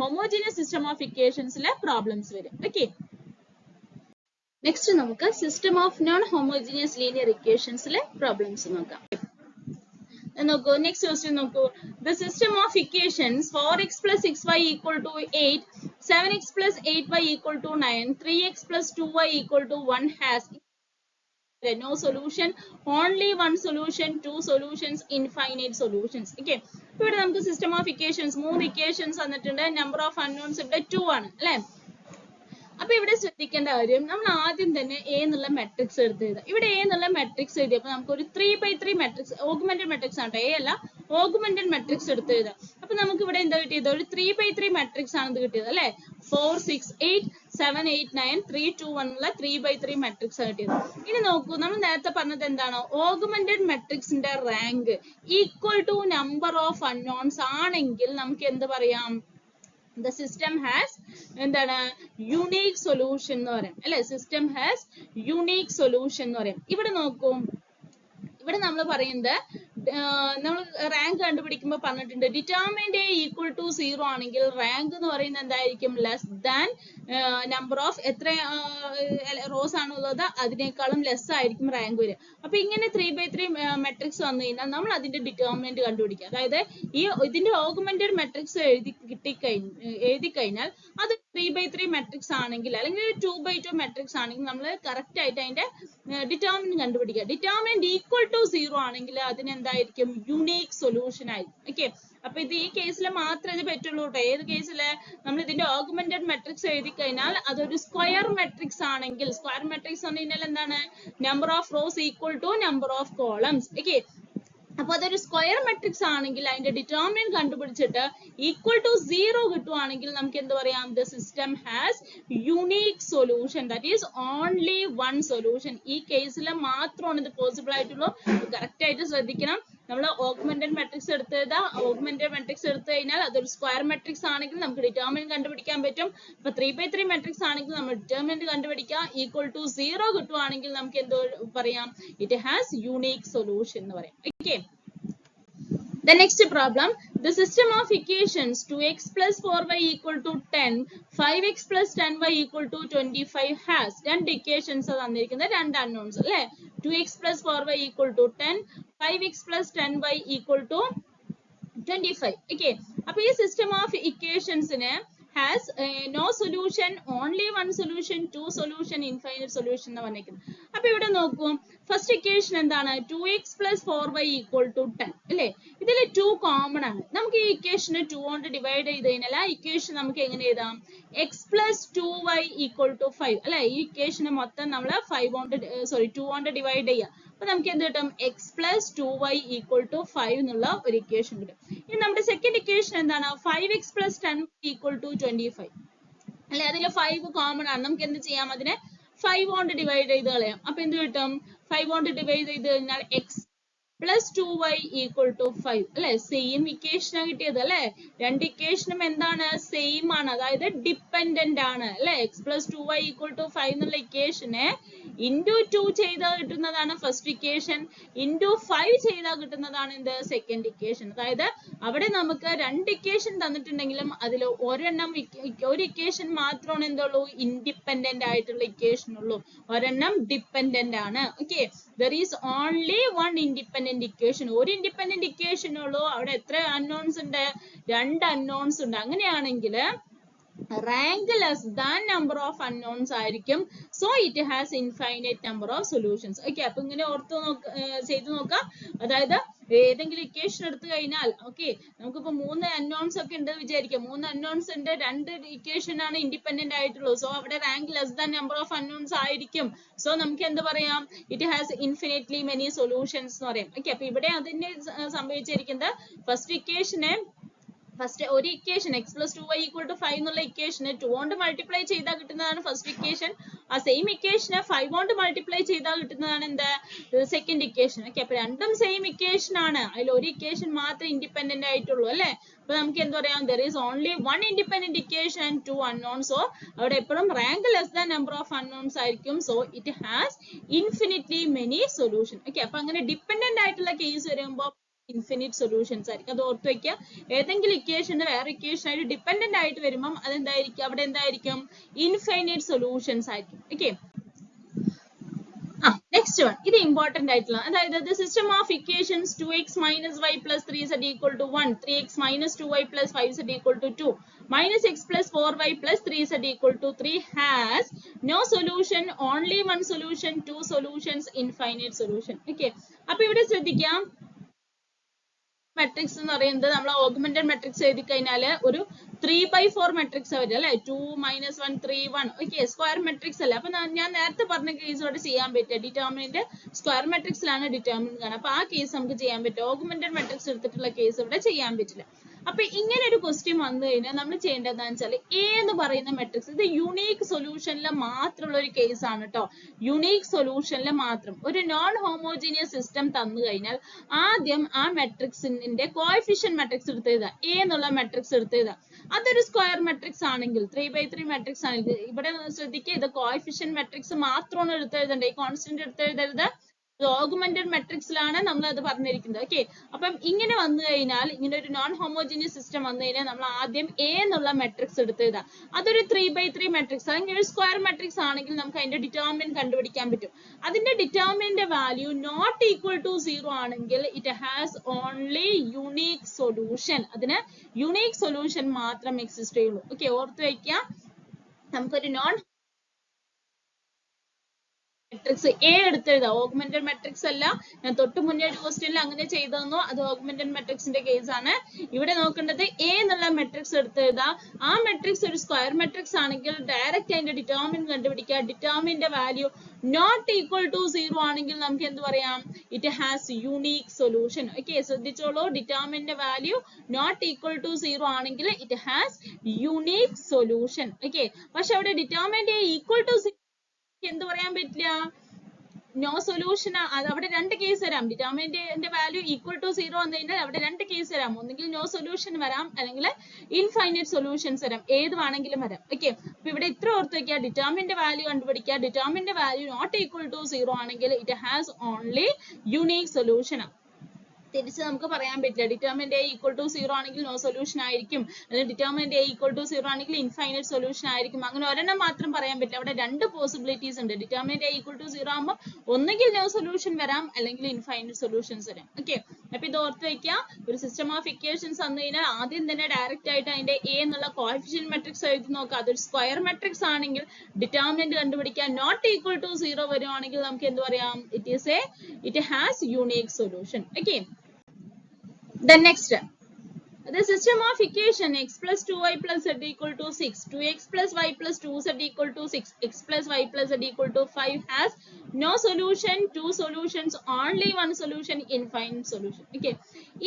ഹോമോജീനിയസ് സിസ്റ്റം ഓഫ് ഇക്വേഷൻസിലെ പ്രോബ്ലംസ് വരും. ഓക്കെ, നെക്സ്റ്റ് നമുക്ക് system of non homogeneous linear ഇക്വേഷൻസിലെ പ്രോബ്ലംസ് നോക്കാം. നോക്കൂ, നെക്സ്റ്റ് ക്വസ്റ്റ്യൻ നോക്കൂ. The system of equations 4x plus 6y equal to 8, 7x plus 8y equal to 9, 3x plus 2y equal to 1 has no solution, only one solution, two solutions, infinite solutions. Okay, ഇവിടെ നമുക്ക് system of equations 3 equations തന്നിട്ടുണ്ട്. Number of unknowns ഇവിടെ 2 ആണ് അല്ലെ. അപ്പൊ ഇവിടെ ശ്രദ്ധിക്കേണ്ട കാര്യം, നമ്മൾ ആദ്യം തന്നെ എ എന്നുള്ള മെട്രിക്സ് എടുത്ത് എഴുതാം. ഇവിടെ എ എന്നുള്ള മെട്രിക്സ് എഴുതിയപ്പോൾ നമുക്ക് ഒരു 3/3 മെട്രിക്സ്, ഓഗ്മെന്റഡ് മെട്രിക്സ് ആണ് എ അല്ല, ഓഗ്മെന്റഡ് മെട്രിക്സ് എടുത്ത് എഴുതാം. അപ്പൊ നമുക്ക് ഇവിടെ എന്താ കിട്ടിയത്? ഒരു 3/3 മെട്രിക്സ് ആണ് ഇത് കിട്ടിയത് അല്ലെ. 4 6 8 7 8 9 3 2 1 ഉള്ള 3/3 മെട്രിക്സ് ആണ് കിട്ടിയത്. ഇനി നോക്കൂ, നമ്മൾ നേരത്തെ പറഞ്ഞത് എന്താണ്? ഓഗ്മെന്റഡ് മെട്രിക്സിന്റെ rank equal to number of unknowns ആണെങ്കിൽ നമുക്ക് എന്ത് പറയാം? the system has എന്താണ് unique solution എന്ന് പറയും അല്ലെ system has unique solution എന്ന് പറയും ഇവിടെ നോക്കൂ ഇവിടെ നമ്മൾ പറയുന്നത് നമ്മൾ റാങ്ക് കണ്ടുപിടിക്കുമ്പോൾ പറഞ്ഞിട്ടുണ്ട് ഡിറ്റർമിൻഡ് എ ഈക്വൽ ടു 0 ആണെങ്കിൽ റാങ്ക് എന്ന് പറയുന്നത് എന്തായിരിക്കും ലെസ് ദാൻ നമ്പർ ഓഫ് എത്ര റോസ് ആണുള്ളത് അതിനേക്കാളും ലെസ് ആയിരിക്കും റാങ്ക് വരിക അപ്പൊ ഇങ്ങനെ 3/3 മെട്രിക്സ് വന്നു കഴിഞ്ഞാൽ നമ്മൾ അതിന്റെ ഡിറ്റർമിനന്റ് കണ്ടുപിടിക്കുക അതായത് ഇതിന്റെ ഓഗ്മെന്റഡ് മെട്രിക്സ് എഴുതി കഴിഞ്ഞാൽ അത് 3/3 മെട്രിക്സ് ആണെങ്കിൽ അല്ലെങ്കിൽ 2/2 മെട്രിക്സ് ആണെങ്കിൽ നമ്മൾ കറക്റ്റ് ആയിട്ട് അതിന്റെ ഡിറ്റർമിനന്റ് കണ്ടുപിടിക്കുക ഡിറ്റർമിനന്റ് ഈക്വൽ ടു 0 ആണെങ്കിൽ അതിനെന്തായിരിക്കും യുണീക് സൊല്യൂഷൻ ആയിരിക്കും ഓക്കെ അപ്പൊ ഇത് ഈ കേസിൽ മാത്രമേ ഇത് പറ്റുള്ളൂ കേട്ടോ ഏത് കേസില് നമ്മൾ ഇതിന്റെ ഓഗ്മെന്റഡ് മെട്രിക്സ് എഴുതി കഴിഞ്ഞാൽ അതൊരു സ്ക്വയർ മെട്രിക്സ് ആണെങ്കിൽ സ്ക്വയർ മെട്രിക്സ് എന്ന് പറഞ്ഞാൽ എന്താണ് number of rows equal to number of columns okay അപ്പൊ അതൊരു സ്ക്വയർ മെട്രിക്സ് ആണെങ്കിൽ അതിന്റെ ഡിറ്റർമിനന്റ് കണ്ടുപിടിച്ചിട്ട് ഈക്വൽ ടു 0 കിട്ടുവാണെങ്കിൽ നമുക്ക് എന്ത് പറയാം the system has unique solution that is only one solution ഈ കേസിൽ മാത്രമാണ് ഇത് പോസിബിൾ ആയിട്ടുള്ളൂ കറക്റ്റ് ആയിട്ട് ശ്രദ്ധിക്കണം നമ്മൾ ഓഗ്മെന്റഡ് മെട്രിക്സ് എടുത്തു കഴിഞ്ഞാൽ അതൊരു സ്ക്വയർ മെട്രിക്സ് ആണെങ്കിൽ നമുക്ക് ഡിറ്റർമിനന്റ് കണ്ടുപിടിക്കാൻ പറ്റും ഇപ്പൊ 3/3 മെട്രിക്സ് ആണെങ്കിൽ നമ്മൾ ഡിറ്റർമിനന്റ് കണ്ടുപിടിക്കുക ഈക്വൽ ടു 0 കിട്ടുവാണെങ്കിൽ നമുക്ക് എന്തോ പറയാം ഇറ്റ് ഹാസ് യുണീക് സൊല്യൂഷൻ എന്ന് പറയാം okay the next problem the system of equations 2x plus 4y equal to 10 5x plus 10y equal to 25 has രണ്ട് equations തന്നിരിക്കുന്നത് രണ്ട് unknowns അല്ലേ 2x plus 4y equal to 10 5x plus 10y equal to 25 okay അപ്പൊ ഈ system of equations നെ has no solution only one solution two solution infinite solution എന്ന് പറഞ്ഞിരിക്കുന്നത് അപ്പൊ ഇവിടെ നോക്കൂ ഫസ്റ്റ് ഇക്വേഷൻ എന്താണ് 2x plus 4y equal to 10 അല്ലേ ഇതിൽ 2 കോമൺ ആണ് നമുക്ക് ഈ ഇക്വേഷൻ 2 കൊണ്ട് ഡിവൈഡ് ചെയ്ത് കഴിഞ്ഞാൽ ആ ഇക്വേഷൻ നമുക്ക് എങ്ങനെ എഴുതാം x plus 2y equal to 5 അല്ലേ ഈ ഇക്വേഷൻ മൊത്തം നമ്മൾ 2 കൊണ്ട് ഡിവൈഡ് ചെയ്യാം അപ്പൊ നമുക്ക് എന്ത് കിട്ടും x plus 2y equal to 5 എന്നുള്ള ഒരു ഇക്വേഷൻ കിട്ടും ഇനി നമ്മുടെ സെക്കൻഡ് ഇക്വേഷൻ എന്താണ് 5x plus 10 equal to 25 അല്ലെ അതിൽ 5 കോമൺ ആണ് നമുക്ക് എന്ത് ചെയ്യാം അതിനെ 5 കൊണ്ട് ഡിവൈഡ് ചെയ്ത് കളയാം അപ്പൊ എന്ത് കിട്ടും 5 കൊണ്ട് ഡിവൈഡ് ചെയ്ത് കഴിഞ്ഞാൽ x plus 2y equal to 5 അല്ലെ സെയിം ഇക്വേഷൻ ആണ് കിട്ടിയത് അല്ലെ രണ്ട് ഇക്വേഷനും എന്താണ് സെയിം ആണ് അതായത് ഡിപെൻഡന്റ് ആണ് അല്ലെ x plus 2y equal to 5 എന്നുള്ള ഇക്വേഷനെ into 2 ചെയ്താൽ കിട്ടുന്നതാണ് ഫസ്റ്റ് ഇക്വേഷൻ into 5 ചെയ്താൽ കിട്ടുന്നതാണ് എന്ത് സെക്കൻഡ് ഇക്വേഷൻ അതായത് അവിടെ നമുക്ക് രണ്ട് ഇക്വേഷൻ തന്നിട്ടുണ്ടെങ്കിലും അതിൽ ഒരു ഇക്വേഷൻ മാത്രമാണ് എന്തുള്ളൂ ഇൻഡിപെൻഡന്റ് ആയിട്ടുള്ള ഇക്വേഷൻ ഉള്ളൂ ഒരെണ്ണം ഡിപെൻഡന്റ് ആണ് okay there is only one independent equation ഒരു ഇൻഡിപെൻഡന്റ് ഇക്വേഷൻ ഉള്ളൂ അവിടെ എത്ര unknowns ഉണ്ട് രണ്ട് unknowns ഉണ്ട് അങ്ങനെയാണെങ്കിൽ rank less than number of unknowns ആയിരിക്കും so it has infinite number of solutions okay അപ്പൊ ഇങ്ങനെ ഓർത്തു ചെയ്തു നോക്കാം അതായത് ഏതെങ്കിലും ഇക്വേഷൻ എടുത്തു കഴിഞ്ഞാൽ ഓക്കെ നമുക്കിപ്പോ 3 unknowns ഒക്കെ ഉണ്ട് വിചാരിക്കാം 3 unknowns ഉണ്ട് രണ്ട് ഇക്വേഷൻ ആണ് ഇൻഡിപെൻഡന്റ് ആയിട്ടുള്ളൂ സോ അവിടെ rank less than number of unknowns ആയിരിക്കും സോ നമുക്ക് എന്ത് പറയാം it has infinitely many solutions എന്ന് പറയാം ഓക്കെ അപ്പൊ ഇവിടെ അതിനെ സംഭവിച്ചിരിക്കുന്നത് ഫസ്റ്റ് ഇക്വേഷനെ ഫസ്റ്റ് ഒരു equation x plus 2y equal to 5 എന്നുള്ള ഇക്വേഷനെ 2 കൊണ്ട് മൾട്ടിപ്ലൈ ചെയ്താൽ കിട്ടുന്നതാണ് ഫസ്റ്റ് ഇക്വേഷൻ ആ സെയിം ഇക്വേഷനെ 5 കൊണ്ട് മൾട്ടിപ്ലൈ ചെയ്താൽ കിട്ടുന്നതാണ് എന്ത് സെക്കൻഡ് ഇക്വേഷൻ ഓക്കെ അപ്പൊ രണ്ടും സെയിം ഇക്വേഷൻ ആണ് അതിൽ ഒരു ഇക്വേഷൻ മാത്രമേ ഇൻഡിപെൻഡന്റ് ആയിട്ടുള്ളൂ അല്ലെ അപ്പൊ നമുക്ക് എന്ത് പറയാം there is only one independent equation and two unknowns so അവിടെ എപ്പോഴും rank less than number of unknowns ആയിരിക്കും so it has infinitely many solution okay അപ്പൊ അങ്ങനെ ഡിപെൻഡന്റ് ആയിട്ടുള്ള കേസ് വരുമ്പോൾ infinite solutions ആയിരിക്കും അത് ഓർത്ത് വെക്കുക ഏതെങ്കിലും ഇക്വേഷൻ വേറെ ഇക്വേഷൻ ആയിട്ട് ഡിപെൻഡന്റ് ആയിട്ട് വരുമ്പോൾ അതെന്തായിരിക്കും അവിടെ എന്തായിരിക്കും ഇൻഫൈനൈറ്റ് സൊല്യൂഷൻസ് ആയിരിക്കും ഓക്കെ നെക്സ്റ്റ് വൺ ഇത് ഇമ്പോർട്ടന്റ് ആയിട്ടുള്ള അതായത് the system of equations 2x minus y plus 3z equal to 1 3x minus 2y plus 5z equal to 2 minus x plus 4y plus 3z equal to 3 has no solution only one solution two solutions infinite solution okay അപ്പൊ ഇവിടെ ശ്രദ്ധിക്കാം matrix എന്ന് പറയുന്നത് നമ്മൾ augmented matrix എഴുതി കഴിഞ്ഞാൽ ഒരു 3/4 matrix വരും അല്ലെ 2 - 1 3 1 ഓക്കെ സ്ക്വയർ മെട്രിക്സ് അല്ലേ അപ്പൊ ഞാൻ നേരത്തെ പറഞ്ഞ കേസോടെ ചെയ്യാൻ പറ്റുക ഡിറ്റർമിനന്റ് സ്ക്വയർ മെട്രിക്സിലാണ് ഡിറ്റർമിനന്റ് കാണുക അപ്പൊ ആ കേസ് നമുക്ക് ചെയ്യാൻ പറ്റും ഓഗ്മെന്റഡ് മെട്രിക്സ് എടുത്തിട്ടുള്ള കേസ് ഇവിടെ ചെയ്യാൻ പറ്റില്ല അപ്പൊ ഇങ്ങനെ ഒരു ക്വസ്റ്റ്യൻ വന്നു കഴിഞ്ഞാൽ നമ്മൾ ചെയ്യേണ്ടത് എന്താണെന്ന് വെച്ചാൽ എ എന്ന് പറയുന്ന മെട്രിക്സ് ഇത് യുണീക്ക് സൊല്യൂഷനിൽ മാത്രമുള്ള ഒരു കേസ് ആണ് കേട്ടോ. യുണീക്ക് സൊല്യൂഷനിൽ മാത്രം ഒരു നോൺ ഹോമോജീനിയസ് സിസ്റ്റം തന്നു കഴിഞ്ഞാൽ ആദ്യം ആ മെട്രിക്സിന്റെ കോഎഫിഷ്യന്റ് മെട്രിക്സ് എടുത്ത് എഴുതുക. എ എന്നുള്ള മെട്രിക്സ് എടുത്ത് എഴുതുക. അതൊരു സ്ക്വയർ മെട്രിക്സ് ആണെങ്കിൽ 3x3 മെട്രിക്സ് ആണെങ്കിൽ ഇവിടെ ശ്രദ്ധിക്കുക, ഇത് കോഎഫിഷ്യന്റ് മെട്രിക്സ് മാത്രമാണ് എടുത്ത് എഴുതേണ്ടത്. ഈ കോൺസ്റ്റന്റ് എടുത്ത് എഴുതരുത്. ഓഗ്മെന്റഡ് മെട്രിക്സിലാണ് നമ്മൾ അത് പറഞ്ഞിരിക്കുന്നത്. ഓക്കെ, അപ്പം ഇങ്ങനെ വന്നു കഴിഞ്ഞാൽ ഇങ്ങനെ ഒരു നോൺ ഹോമോജീനിയസ് സിസ്റ്റം വന്നു കഴിഞ്ഞാൽ നമ്മൾ ആദ്യം എ എന്നുള്ള മെട്രിക്സ് എടുത്ത് എഴുതാം. അതൊരു 3x3 മെട്രിക്സ് അല്ലെങ്കിൽ ഒരു സ്ക്വയർ മെട്രിക്സ് ആണെങ്കിൽ നമുക്ക് അതിന്റെ ഡിറ്റർമിനന്റ് കണ്ടുപിടിക്കാൻ പറ്റും. അതിന്റെ determinant value not equal to 0 ആണെങ്കിൽ it has only unique solution. അതിന് യുണീക് സൊല്യൂഷൻ മാത്രം എക്സിസ്റ്റ് ചെയ്യുള്ളൂ. ഓക്കെ, ഓർത്ത് വയ്ക്കാം. നമുക്കൊരു നോൺ മെട്രിക്സ് എ എടുത്തെഴുതാം. ഓഗ്മെന്റഡ് മെട്രിക്സ് അല്ല, ഞാൻ തൊട്ട് മുന്നേ ഒരു ക്വസ്റ്റ്യനിൽ അങ്ങനെ ചെയ്തു തന്നു. അത് ഓഗ്മെന്റഡ് മെട്രിക്സിന്റെ കേസ് ആണ്. ഇവിടെ നോക്കേണ്ടത് എ എന്നുള്ള മെട്രിക്സ് എടുത്തെഴുതാം. ആ മെട്രിക്സ് ഒരു സ്ക്വയർ മെട്രിക്സ് ആണെങ്കിൽ ഡയറക്റ്റ് അതിന്റെ ഡിറ്റർമിനന്റ് കണ്ടുപിടിക്കുക. Determinant value not equal to 0 ആണെങ്കിൽ നമുക്ക് എന്ത് പറയാം? It has unique solution. Okay, ശ്രദ്ധിച്ചോളൂ. Determinant value not equal to 0 ആണെങ്കിൽ it has unique solution. Okay, പക്ഷെ അവിടെ ഡിറ്റർമിനന്റ് ഈക്വൽ ടു എന്ത് പറയാൻ പറ്റില്ല? No solution. അവിടെ രണ്ട് കേസ് വരാം. ഡിറ്റർമിനന്റ് വാല്യൂ ഈക്വൽ ടു 0 വന്നു കഴിഞ്ഞാൽ അവിടെ രണ്ട് കേസ് വരാം. ഒന്നുകിൽ നോ സൊല്യൂഷൻ വരാം, അല്ലെങ്കിൽ ഇൻഫൈനൈറ്റ് സൊല്യൂഷൻസ് വരാം. ഏത് വേണമെങ്കിലും വരാം. ഓക്കെ, അപ്പൊ ഇവിടെ ഇത്ര ഓർത്ത് വെക്കുക. ഡിറ്റർമിനന്റ് വാല്യൂ കണ്ടുപിടിക്കുക. Determinant value not equal to 0 ആണെങ്കിൽ it has only unique solution. തിരിച്ച് നമുക്ക് പറയാൻ പറ്റില്ല. ഡിറ്റർമിനന്റ് എ ഈക്വൽ ടു 0 ആണെങ്കിൽ നോ സൊല്യൂഷൻ ആയിരിക്കും, അല്ലെങ്കിൽ ഡിറ്റർമിനന്റ് എ ഈക്വൽ ടു 0 ആണെങ്കിൽ ഇൻഫൈനൈറ്റ് സൊല്യൂഷൻ ആയിരിക്കും. അങ്ങനെ ഒരെണ്ണം മാത്രം പറയാൻ പറ്റില്ല. അവിടെ രണ്ട് പോസിബിലിറ്റീസ് ഉണ്ട്. ഡിറ്റർമിനന്റ് എ ഈക്വൽ ടു 0 ആകുമ്പോൾ ഒന്നുകിൽ നോ സൊല്യൂഷൻ വരാം, അല്ലെങ്കിൽ ഇൻഫൈനൈറ്റ് സൊല്യൂഷൻസ് വരാം. ഓക്കെ, അപ്പൊ ഇത് ഓർത്ത് വെക്കുക. ഒരു സിസ്റ്റം ഓഫ് ഇക്വേഷൻസ് വന്നു കഴിഞ്ഞാൽ ആദ്യം തന്നെ ഡയറക്റ്റ് ആയിട്ട് അതിന്റെ എ എന്നുള്ള കോഎഫിഷ്യന്റ് മെട്രിക്സ് എഴുതി നോക്കുക. അതൊരു സ്ക്വയർ മെട്രിക്സ് ആണെങ്കിൽ ഡിറ്റർമിനന്റ് കണ്ടുപിടിക്കുക. നോട്ട് ഈക്വൽ ടു 0 വരുവാണെങ്കിൽ നമുക്ക് എന്ത് പറയാം? It has unique solution. Okay, then next, the system of equation x plus 2y plus z equal to 6, 2x plus y plus 2z equal to 6, x plus y plus z equal to 5 has no solution, two solutions, only one solution, infinite solution. Okay,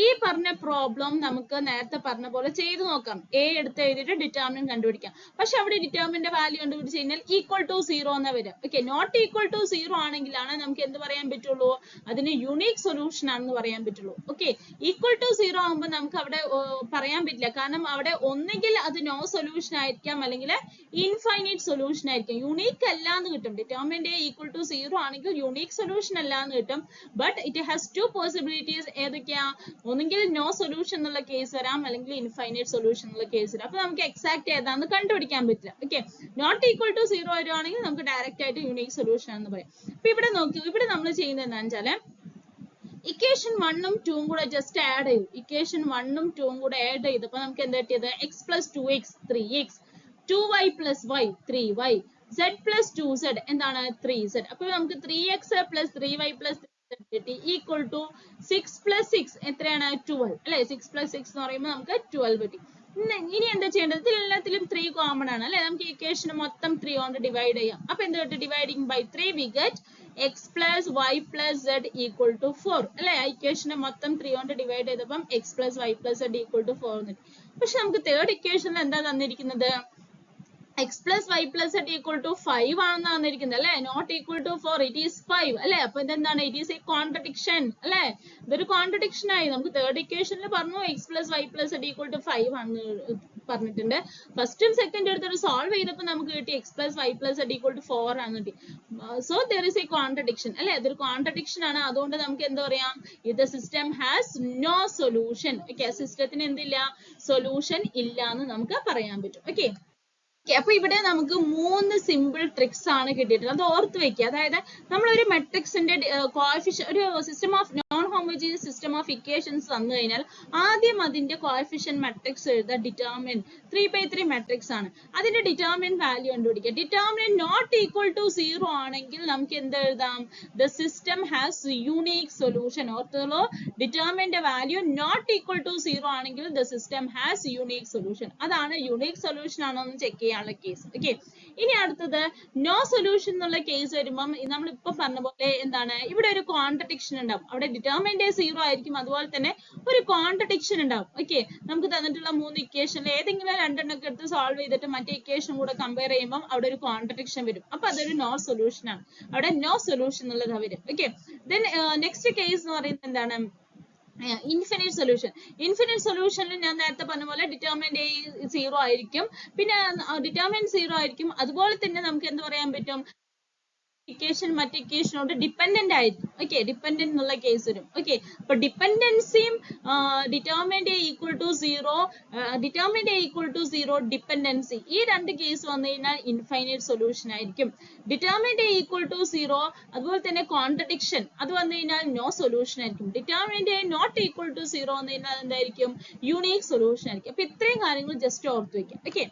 ഈ പറഞ്ഞ problem നമുക്ക് നേരത്തെ പറഞ്ഞ പോലെ ചെയ്തു നോക്കാം. A എടുത്ത് എഴുതിയിട്ട് ഡിറ്റർമിനന്റ് കണ്ടുപിടിക്കാം. പക്ഷെ അവിടെ ഡിറ്റർമിനന്റ് വാല്യൂ കണ്ടുപിടിച്ച് കഴിഞ്ഞാൽ ഈക്വൽ ടു 0 എന്ന് വരും. ഓക്കെ, നോട്ട് ഈക്വൽ ടു 0 ആണെങ്കിലാണ് നമുക്ക് എന്ത് പറയാൻ പറ്റുള്ളൂ? അതിന് യുണീക് സൊല്യൂഷൻ ആണെന്ന് പറയാൻ പറ്റുള്ളൂ. ഓക്കെ, ഈക്വൽ ടു 0 ആകുമ്പോൾ നമുക്ക് അവിടെ പറയാൻ പറ്റില്ല. കാരണം അവിടെ ഒന്നുകിൽ അത് നോ സൊല്യൂഷൻ ആയിരിക്കാം, അല്ലെങ്കിൽ ഇൻഫൈനൈറ്റ് സൊല്യൂഷൻ ആയിരിക്കും. യുണീക്ക് അല്ല എന്ന് കിട്ടും. ഡിറ്റർമിനന്റ് എ ഈക്വൽ ടു 0 ആണെങ്കിൽ യുണീക് സൊല്യൂഷൻ അല്ല എന്ന് കിട്ടും. But it has two possibilities. ഏതൊക്കെയാ? ഒന്നുകിൽ നോ സൊല്യൂഷൻ എന്നുള്ള കേസ് വരാം, അല്ലെങ്കിൽ ഇൻഫൈനൈറ്റ് സൊല്യൂഷൻ എന്നുള്ള കേസ് വരാം. അപ്പൊ നമുക്ക് എക്സാക്ട് ഏതാന്ന് കണ്ടുപിടിക്കാൻ പറ്റില്ല. ഓക്കെ, നോട്ട് ഈക്വൽ ടു 0 വരുവാണെങ്കിൽ നമുക്ക് ഡയറക്റ്റ് ആയിട്ട് യുണീക് സൊല്യൂഷൻ എന്ന് പറയും. അപ്പൊ ഇവിടെ നോക്കൂ, ഇവിടെ നമ്മൾ ചെയ്യുന്നത് എന്താണെന്ന് വെച്ചാൽ ഇക്വേഷൻ 1ഉം 2ഉം കൂടെ ജസ്റ്റ് ആഡ് ചെയ്തു. ഇക്വേഷൻ 1ഉം 2ഉം കൂടെ ആഡ് ചെയ്തപ്പോൾ നമുക്ക് എന്താ കിട്ടിയത്? x plus 2x 3x, 2y plus y 3y, z plus 2z എന്താണ്? 3z. അപ്പോൾ നമുക്ക് 3x plus 3y plus 3z കിട്ടി ഈക്വൽ ടു 6 plus 6 എത്രയാണ്? 12 അല്ലെ? 6 plus 6 എന്ന് പറയുമ്പോൾ നമുക്ക് 12 കിട്ടി. ഇനി എന്താ ചെയ്യേണ്ടത്? ഇതിലെല്ലാത്തിലും 3 കോമൺ ആണ് അല്ലെ? നമുക്ക് ഇക്വേഷൻ മൊത്തം 3 കൊണ്ട് ഡിവൈഡ് ചെയ്യാം. അപ്പൊ എന്താ കിട്ടും? Dividing by 3 we get x plus y plus z equal to 4 അല്ലെ? ഇക്വേഷനെ മൊത്തം 3 കൊണ്ട് ഡിവൈഡ് ചെയ്തപ്പം x plus y plus z equal to 4 എന്ന് കിട്ടി. പക്ഷെ നമുക്ക് തേർഡ് ഇക്വേഷനിൽ എന്താ തന്നിരിക്കുന്നത്? x plus y plus z equal to 5 ആണെന്ന് തന്നിരിക്കുന്നത് അല്ലെ? Not equal to 4, it is 5 അല്ലെ? അപ്പൊ ഇതെന്താണ്? ഇറ്റ് ഈസ് എ കോൺട്രഡിക്ഷൻ അല്ലെ? ഇതൊരു കോൺട്രഡിക്ഷൻ ആയി. നമുക്ക് തേർഡ് ഇക്വേഷനിൽ പറഞ്ഞു x plus y plus z equal to 5 ആണെന്ന് പറഞ്ഞിട്ടുണ്ട്. ഫസ്റ്റും സെക്കൻഡ് എടുത്തിട്ട് സോൾവ് ചെയ്തപ്പോൾ നമുക്ക് കിട്ടി x plus y plus z equal to 4 ആണ് കിട്ടി. So there is a contradiction അല്ലെ? ഇതൊരു കോൺട്രഡിക്ഷൻ ആണ്. അതുകൊണ്ട് നമുക്ക് എന്താ പറയാം? the system has no solution. Okay, സിസ്റ്റത്തിന് എന്തില്ല? സൊല്യൂഷൻ ഇല്ല എന്ന് നമുക്ക് പറയാൻ പറ്റും. ഓക്കെ, അപ്പൊ ഇവിടെ നമുക്ക് 3 സിമ്പിൾ ട്രിക്സ് ആണ് കിട്ടിയിട്ടുള്ളത്. അത് ഓർത്ത് വെക്കുക. അതായത് നമ്മളൊരു മെട്രിക്സിന്റെ കോഎഫിഷ്യന്റ്, ഒരു system of non homogeneous system of equations തന്നു കഴിഞ്ഞാൽ ആദ്യം അതിന്റെ കോഎഫിഷ്യന്റ് മെട്രിക്സ് എഴുതുക. ഡിറ്റർമിനന്റ് 3x3 മെട്രിക്സ് ആണ്. അതിന്റെ ഡിറ്റർമിനന്റ് വാല്യൂ കണ്ടുപിടിക്കുക. ഡിറ്റർമിനന്റ് നോട്ട് ഈക്വൽ ടു 0 ആണെങ്കിൽ നമുക്ക് എന്ത് എഴുതാം? The system has unique solution. ഓർത്തോളൂ, determinant value not equal to 0 ആണെങ്കിൽ the system has unique solution. അതാണ് യുണീക് സൊല്യൂഷൻ ആണോ എന്ന് ചെക്ക് ചെയ്യാൻ ചെയ്യാനുള്ള കേസ്. ഓക്കെ, ഇനി അടുത്തത് നോ സൊല്യൂഷൻ എന്നുള്ള കേസ് വരുമ്പം നമ്മൾ ഇപ്പൊ പറഞ്ഞ പോലെ എന്താണ്, ഇവിടെ ഒരു കോൺട്രഡിക്ഷൻ ഉണ്ടാവും. അവിടെ ഡിറ്റർമിനന്റ് 0 ആയിരിക്കും, അതുപോലെ തന്നെ ഒരു കോൺട്രഡിക്ഷൻ ഉണ്ടാവും. ഓക്കെ, നമുക്ക് തന്നിട്ടുള്ള 3 ഇക്വേഷനിൽ ഏതെങ്കിലും രണ്ടെണ്ണൊക്കെ എടുത്ത് സോൾവ് ചെയ്തിട്ട് മറ്റേ ഇക്വേഷൻ കൂടെ കമ്പയർ ചെയ്യുമ്പോൾ അവിടെ ഒരു കോൺട്രഡിക്ഷൻ വരും. അപ്പൊ അതൊരു നോ സൊല്യൂഷൻ ആണ്. അവിടെ നോ സൊല്യൂഷൻ എന്നുള്ളത് വരും. ഓക്കെ, ദെൻ നെക്സ്റ്റ് കേസ് എന്ന് പറയുന്നത് എന്താണ്, ഇൻഫിനിറ്റ് സൊല്യൂഷൻ. ഇൻഫിനിറ്റ് സൊല്യൂഷനിൽ ഞാൻ നേരത്തെ പറഞ്ഞ പോലെ ഡിറ്റർമിനന്റ് 0 ആയിരിക്കും, പിന്നെ ഡിറ്റർമിനന്റ് 0 ആയിരിക്കും, അതുപോലെ തന്നെ നമുക്ക് എന്ത് പറയാൻ പറ്റും, ഇക്വേഷൻ മറ്റേ ഇക്വേഷനോട് ഡിപ്പെൻഡന്റ് ആയിരിക്കും. ഓക്കെ, ഡിപ്പെൻഡന്റ് എന്നുള്ള കേസ് വരും. ഓക്കെ, അപ്പൊ ഡിപ്പെൻഡൻസിയും determinant equal to 0, determinant equal to 0, dependency, ഈ രണ്ട് കേസ് വന്നു കഴിഞ്ഞാൽ ഇൻഫൈനൈറ്റ് സൊല്യൂഷൻ ആയിരിക്കും. ഡിറ്റർമിനന്റ് ഈക്വൽ ടു 0 അതുപോലെ തന്നെ കോൺട്രഡിക്ഷൻ അത് വന്നു കഴിഞ്ഞാൽ നോ സൊല്യൂഷൻ ആയിരിക്കും. ഡിറ്റർമിനന്റ് നോട്ട് ഈക്വൽ ടു 0 വന്നു കഴിഞ്ഞാൽ എന്തായിരിക്കും, യൂണീക് സൊല്യൂഷൻ ആയിരിക്കും. അപ്പൊ ഇത്രയും കാര്യങ്ങൾ ജസ്റ്റ് ഓർത്ത് വെക്കാം. ഓക്കെ,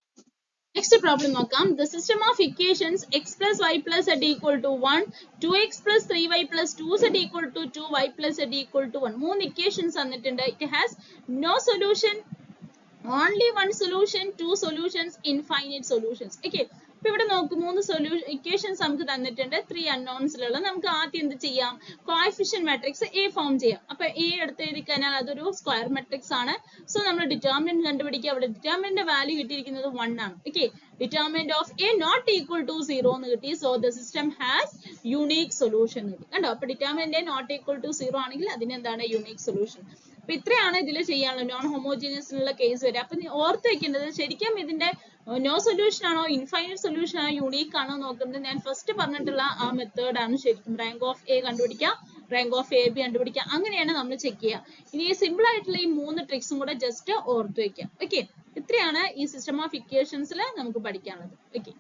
next problem നോക്കാം. The system of equations x plus y plus z equal to 1, 2x plus 3y plus 2z equal to 2y plus z equal to 1. 3 equations തന്നിട്ടുണ്ട്. It has no solution, only one solution, 2 solutions, infinite solutions. Okay, അപ്പൊ ഇവിടെ നോക്ക് 3 equations നമുക്ക് തന്നിട്ടുണ്ട്. 3 അൺനോൺസിലുള്ള നമുക്ക് ആദ്യം എന്ത് ചെയ്യാം, കോഎഫിഷ്യന്റ് മാട്രിക്സ് എ ഫോം ചെയ്യാം. അപ്പൊ എ എടുത്ത് എഴുതി കഴിഞ്ഞാൽ അതൊരു സ്ക്വയർ മാട്രിക്സ് ആണ്. സോ നമ്മൾ ഡിറ്റർമിനന്റ് കണ്ടുപിടിക്കുക. അവിടെ ഡിറ്റർമിനന്റ് വാല്യൂ കിട്ടിയിരിക്കുന്നത് 1 ആണ്. Okay, determinant of A not equal to 0 എന്ന് കിട്ടി. So the system has unique solution കിട്ടി. കണ്ടോ, അപ്പൊ ഡിറ്റർമിനന്റ് നോട്ട് ഈക്വൽ ടു 0 ആണെങ്കിൽ അതിനെന്താണ് യൂണീക് സൊല്യൂഷൻ. അപ്പൊ ഇത്രയാണ് ഇതിൽ ചെയ്യാനുള്ളത്. നോൺ ഹോമോജീനിയസിനുള്ള കേസ് വരെ. അപ്പൊ ഓർത്ത് വെക്കേണ്ടത് ശരിക്കും ഇതിന്റെ നോ സൊല്യൂഷൻ ആണോ, ഇൻഫൈനൈറ്റ് സൊല്യൂഷൻ ആണോ, യൂണീക്ക് ആണോ നോക്കുന്നത് ഞാൻ ഫസ്റ്റ് പറഞ്ഞിട്ടുള്ള ആ മെത്തേഡ് ആണ് ശരിക്കും. റാങ്ക് ഓഫ് എ കണ്ടുപിടിക്കാം, റാങ്ക് ഓഫ് എ ബി കണ്ടുപിടിക്കാം, അങ്ങനെയാണ് നമ്മൾ ചെക്ക് ചെയ്യുക. ഇനി സിമ്പിൾ ആയിട്ടുള്ള ഈ 3 ട്രിക്സും കൂടെ ജസ്റ്റ് ഓർത്ത് വെക്കാം. ഓക്കെ, ഇത്രയാണ് ഈ സിസ്റ്റം ഓഫ് ഇക്വേഷൻസിൽ നമുക്ക് പഠിക്കാനുള്ളത്. ഓക്കെ.